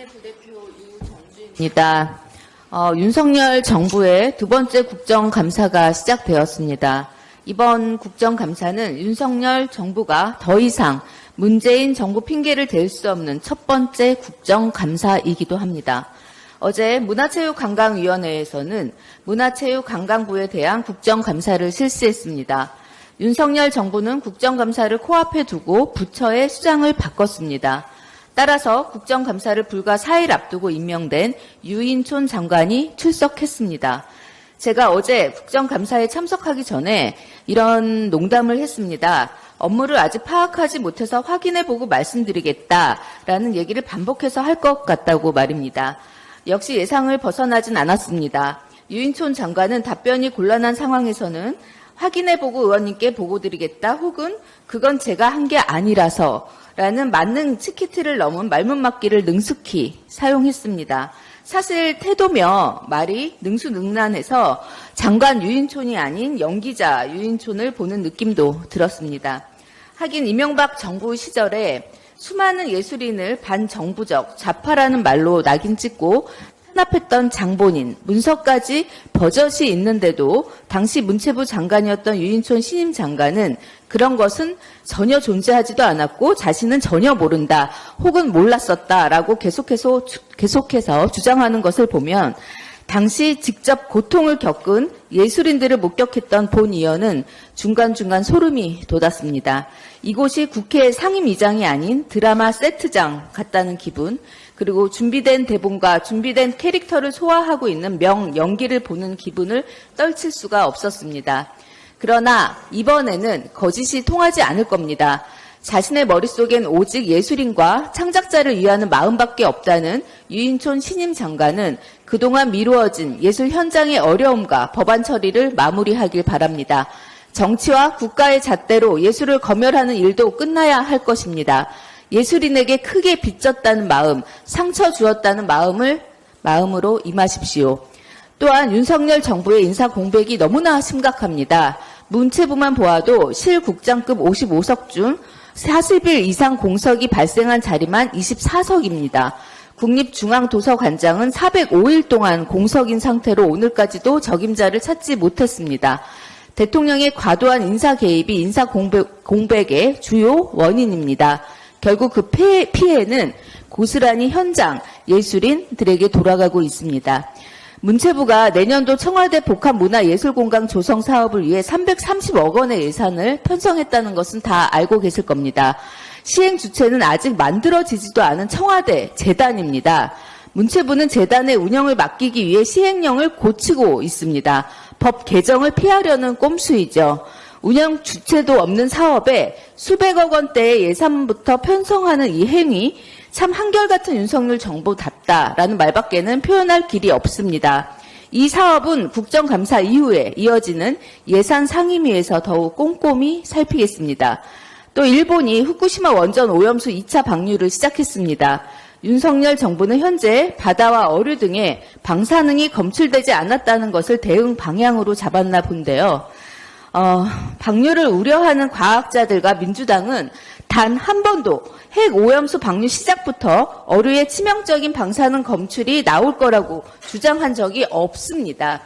국민의힘의 부대표 유정주입니다. 윤석열 정부의 두 번째 국정감사가 시작되었습니다. 이번 국정감사는 윤석열 정부가 더 이상 문재인 정부 핑계를 댈 수 없는 첫 번째 국정감사이기도 합니다. 어제 문화체육관광위원회에서는 문화체육관광부에 대한 국정감사를 실시했습니다. 윤석열 정부는 국정감사를 코앞에 두고 부처의 수장을 바꿨습니다. 따라서 국정감사를 불과 4일 앞두고 임명된 유인촌 장관이 출석했습니다. 제가 어제 국정감사에 참석하기 전에 이런 농담을 했습니다. 업무를 아직 파악하지 못해서 확인해보고 말씀드리겠다라는 얘기를 반복해서 할 것 같다고 말입니다. 역시 예상을 벗어나진 않았습니다. 유인촌 장관은 답변이 곤란한 상황에서는 확인해보고 의원님께 보고드리겠다 혹은 그건 제가 한 게 아니라서 라는 만능 치키트를 넘은 말문맞기를 능숙히 사용했습니다. 사실 태도며 말이 능수능란해서 장관 유인촌이 아닌 연기자 유인촌을 보는 느낌도 들었습니다. 하긴 이명박 정부 시절에 수많은 예술인을 반정부적 좌파라는 말로 낙인 찍고 탄압했던 장본인, 문서까지 버젓이 있는데도 당시 문체부 장관이었던 유인촌 신임 장관은 그런 것은 전혀 존재하지도 않았고 자신은 전혀 모른다 혹은 몰랐었다라고 계속해서 주장하는 것을 보면 당시 직접 고통을 겪은 예술인들을 목격했던 본 의원은 중간중간 소름이 돋았습니다. 이곳이 국회 상임위장이 아닌 드라마 세트장 같다는 기분, 그리고 준비된 대본과 준비된 캐릭터를 소화하고 있는 명연기를 보는 기분을 떨칠 수가 없었습니다. 그러나 이번에는 거짓이 통하지 않을 겁니다. 자신의 머릿속엔 오직 예술인과 창작자를 위하는 마음밖에 없다는 유인촌 신임 장관은 그동안 미루어진 예술 현장의 어려움과 법안 처리를 마무리하길 바랍니다. 정치와 국가의 잣대로 예술을 검열하는 일도 끝나야 할 것입니다. 예술인에게 크게 빚졌다는 마음, 상처 주었다는 마음으로 임하십시오. 또한 윤석열 정부의 인사 공백이 너무나 심각합니다. 문체부만 보아도 실국장급 55석 중 40일 이상 공석이 발생한 자리만 24석입니다. 국립중앙도서관장은 405일 동안 공석인 상태로 오늘까지도 적임자를 찾지 못했습니다. 대통령의 과도한 인사 개입이 인사 공백의 주요 원인입니다. 결국 그 피해는 고스란히 현장 예술인들에게 돌아가고 있습니다. 문체부가 내년도 청와대 복합문화예술공간 조성 사업을 위해 330억 원의 예산을 편성했다는 것은 다 알고 계실 겁니다. 시행 주체는 아직 만들어지지도 않은 청와대 재단입니다. 문체부는 재단의 운영을 맡기기 위해 시행령을 고치고 있습니다. 법 개정을 피하려는 꼼수이죠. 운영 주체도 없는 사업에 수백억 원대의 예산부터 편성하는 이 행위, 참 한결같은 윤석열 정부답다라는 말밖에는 표현할 길이 없습니다. 이 사업은 국정감사 이후에 이어지는 예산 상임위에서 더욱 꼼꼼히 살피겠습니다. 또 일본이 후쿠시마 원전 오염수 2차 방류를 시작했습니다. 윤석열 정부는 현재 바다와 어류 등의 방사능이 검출되지 않았다는 것을 대응 방향으로 잡았나 본데요. 방류를 우려하는 과학자들과 민주당은 단 한 번도 핵 오염수 방류 시작부터 어류의 치명적인 방사능 검출이 나올 거라고 주장한 적이 없습니다.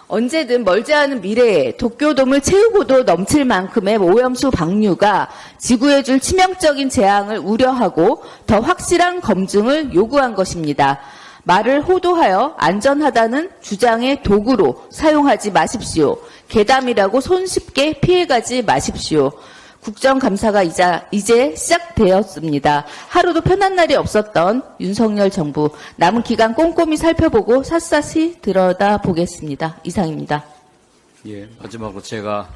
언제든 멀지 않은 미래에 도쿄돔을 채우고도 넘칠 만큼의 오염수 방류가 지구에 줄 치명적인 재앙을 우려하고 더 확실한 검증을 요구한 것입니다. 말을 호도하여 안전하다는 주장의 도구로 사용하지 마십시오. 괴담이라고 손쉽게 피해가지 마십시오. 국정감사가 이제 시작되었습니다. 하루도 편한 날이 없었던 윤석열 정부, 남은 기간 꼼꼼히 살펴보고 샅샅이 들여다보겠습니다. 이상입니다. 예, 마지막으로 제가